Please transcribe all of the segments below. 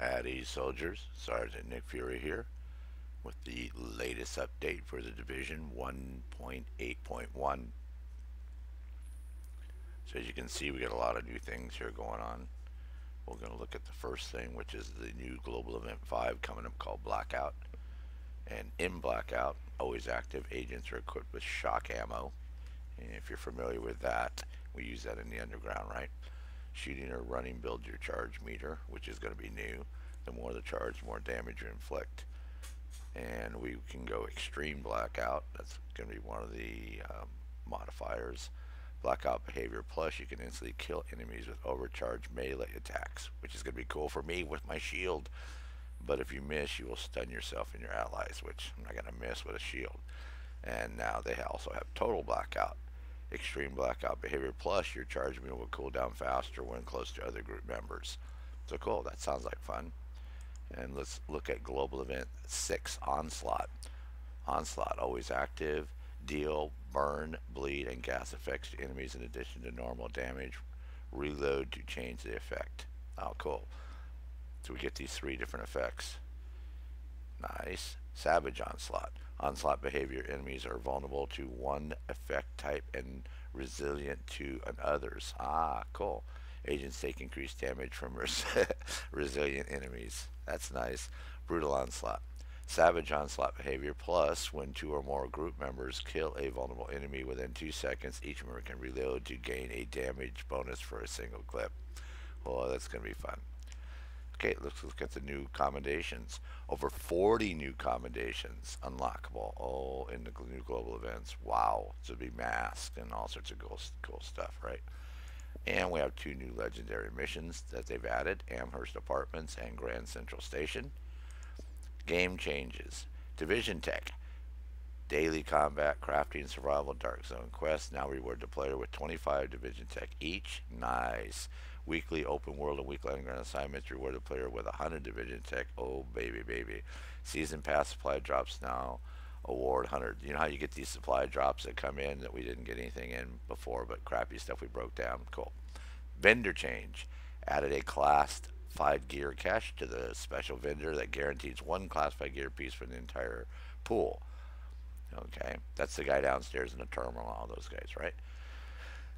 Howdy, soldiers. Sergeant Nick Fury here with the latest update for the Division 1.8.1. So, as you can see, we got a lot of new things here going on. We're going to look at the first thing, which is the new Global Event 5 coming up called Blackout. And in Blackout, always active, agents are equipped with shock ammo. And if you're familiar with that, we use that in the underground, right? Shooting or running builds your charge meter, which is going to be new. The more the charge, the more damage you inflict. And we can go extreme blackout. That's going to be one of the modifiers. Blackout behavior plus, you can instantly kill enemies with overcharged melee attacks, which is going to be cool for me with my shield. But if you miss, you will stun yourself and your allies, which I'm not going to miss with a shield. And now they also have total blackout. Extreme blackout behavior plus, your charge meter will cool down faster when close to other group members. So cool, that sounds like fun. And let's look at Global Event 6 Onslaught. Onslaught, always active, deal, burn, bleed, and gas effects to enemies in addition to normal damage. Reload to change the effect. Oh, cool. So we get these three different effects. Nice. Savage Onslaught. Onslaught behavior, enemies are vulnerable to one effect type and resilient to others. Ah, cool. Agents take increased damage from resilient enemies. That's nice. Brutal Onslaught. Savage Onslaught behavior plus, when two or more group members kill a vulnerable enemy within 2 seconds, each member can reload to gain a damage bonus for a single clip. Oh, that's going to be fun. Okay, let's look at the new commendations. Over 40 new commendations unlockable. Oh, in the new global events. Wow. So it'll be masked and all sorts of cool stuff, right? And we have two new legendary missions that they've added, Amherst Apartments and Grand Central Station. Game changes. Division Tech. Daily combat, crafting, survival, dark zone quests now reward the player with 25 Division Tech each. Nice. Weekly open world and weekly underground assignments reward the player with 100 Division Tech. Oh, baby, baby. Season pass supply drops now. Award 100. You know how you get these supply drops that come in that we didn't get anything in before, but crappy stuff we broke down? Cool. Vendor change. Added a classified gear cache to the special vendor that guarantees one classified gear piece for the entire pool. Okay, that's the guy downstairs in the terminal, all those guys, right?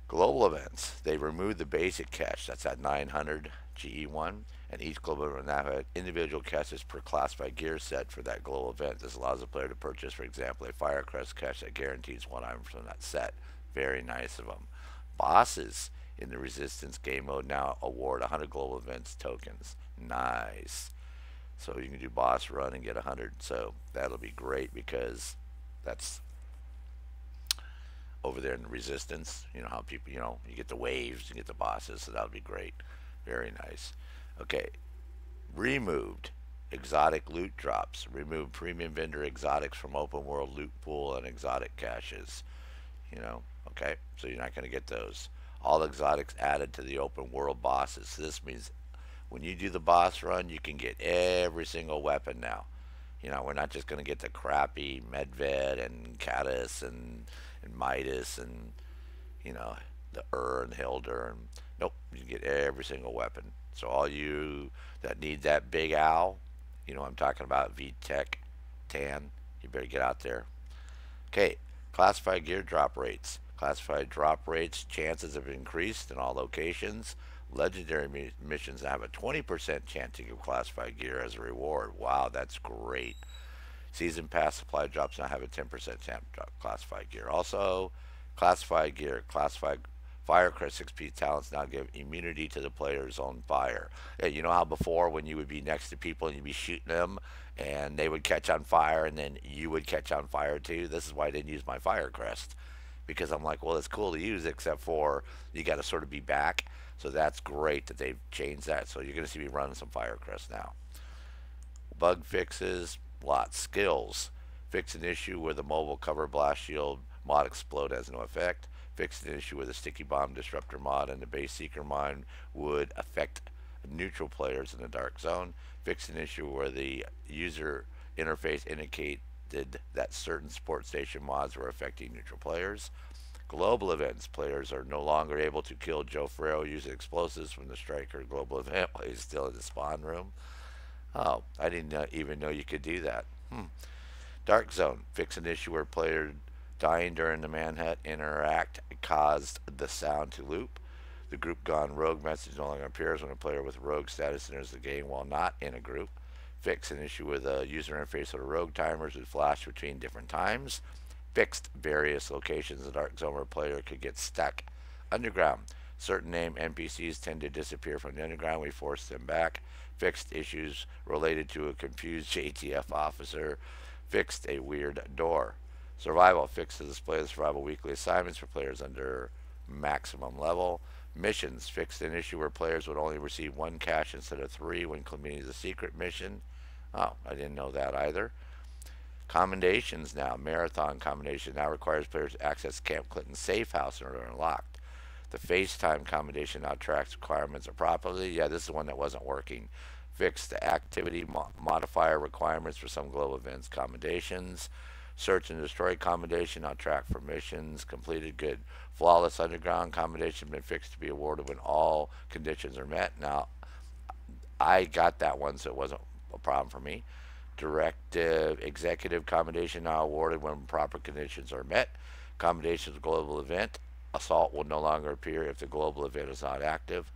Global events. They removed the basic cache. That's at 900 GE1. And each global event now has individual caches per classified gear set for that global event. This allows the player to purchase, for example, a Firecrest cache that guarantees one item from that set. Very nice of them. Bosses in the Resistance game mode now award 100 global events tokens. Nice. So you can do boss run and get 100. So that'll be great because that's over there in the Resistance. You know how people, you get the waves, you get the bosses, so that'll be great. Very nice. Okay, removed exotic loot drops. Remove premium vendor exotics from open world loot pool and exotic caches. Okay, so you're not going to get those. All exotics added to the open world bosses. So this means when you do the boss run, you can get every single weapon now. We're not just going to get the crappy Medved and Caddis and Midas and, the and Hilder. And, nope, you can get every single weapon. So all you that need that big owl, I'm talking about VTech, Tan, you better get out there. Okay, classified gear drop rates. Classified drop rates chances have increased in all locations. Legendary missions have a 20% chance to give classified gear as a reward. Wow, that's great. Season pass supply drops now have a 10% chance to drop classified gear. Also, classified gear, classified Firecrest 6P talents now give immunity to the player's own fire. You know how before when you would be next to people and you'd be shooting them and they would catch on fire and then you would catch on fire too? This is why I didn't use my Firecrest. Because I'm like, well, it's cool to use except for you got to sort of be back. So that's great that they've changed that. So you're going to see me running some Firecrest now. Bug fixes, lots. Skills. Fix an issue where the mobile cover blast shield mod explode has no effect. Fix an issue where the sticky bomb disruptor mod and the base seeker mod would affect neutral players in the dark zone. Fix an issue where the user interface indicated that certain support station mods were affecting neutral players. Global events. Players are no longer able to kill Joe Ferrero using explosives from the striker global event while he's still in the spawn room. Oh, I didn't even know you could do that. Dark Zone. Fix an issue where player dying during the Manhunt interact caused the sound to loop. The group gone rogue message no longer appears when a player with rogue status enters the game while not in a group. Fix an issue with a user interface where rogue timers would flash between different times. Fixed various locations in the Dark Zone where a player could get stuck. Underground. Certain named NPCs tend to disappear from the underground. We force them back. Fixed issues related to a confused JTF officer. Fixed a weird door. Survival. Fixed the display of the survival weekly assignments for players under maximum level. Missions. Fixed an issue where players would only receive one cache instead of three when completing the secret mission. Oh, I didn't know that either. Commendations now. Marathon commendation now requires players to access Camp Clinton's safe house in order to unlock. The FaceTime commendation now tracks requirements properly. Yeah, this is the one that wasn't working. Fixed the activity modifier requirements for some global events commendations. Search and destroy commendation now track for missions completed. Good. Flawless underground commendation been fixed to be awarded when all conditions are met. Now, I got that one, so it wasn't a problem for me. Directive executive commendation now awarded when proper conditions are met. Commendations global event. Assault will no longer appear if the global event is not active.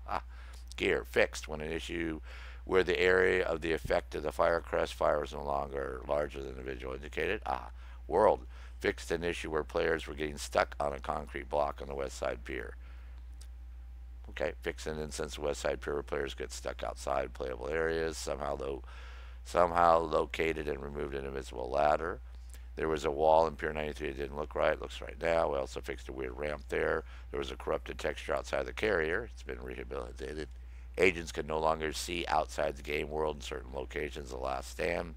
Gear fixed when an issue where the area of the effect of the fire crest fire is no longer larger than the visual indicated. World fixed an issue where players were getting stuck on a concrete block on the west side pier. Okay, fixed an instance of west side pier where players get stuck outside playable areas. Somehow located and removed an invisible ladder. There was a wall in Pier 93 that didn't look right. It looks right now. We also fixed a weird ramp there. There was a corrupted texture outside the carrier. It's been rehabilitated. Agents can no longer see outside the game world in certain locations. The last stand.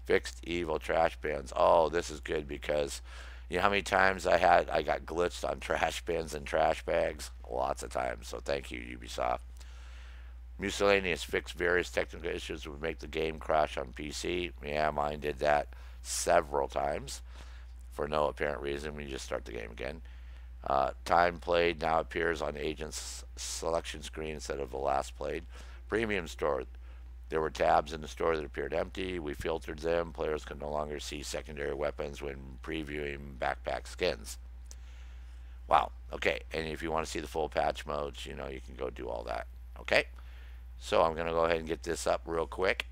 Fixed evil trash bins. Oh, this is good because you know how many times I got glitched on trash bins and trash bags? Lots of times. So thank you, Ubisoft. Miscellaneous fixed various technical issues that would make the game crash on PC. Yeah, mine did that several times for no apparent reason when you just start the game again. Time played now appears on agent's selection screen instead of the last played. Premium store. There were tabs in the store that appeared empty. We filtered them. Players could no longer see secondary weapons when previewing backpack skins. Wow. Okay. And if you want to see the full patch modes, you can go do all that. Okay. So I'm going to go ahead and get this up real quick.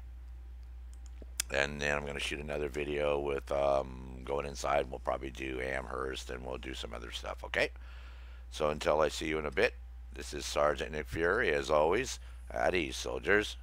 And then I'm going to shoot another video with going inside. We'll probably do Amherst and we'll do some other stuff, okay? So until I see you in a bit, this is Sergeant Nick Fury, as always. At ease, soldiers.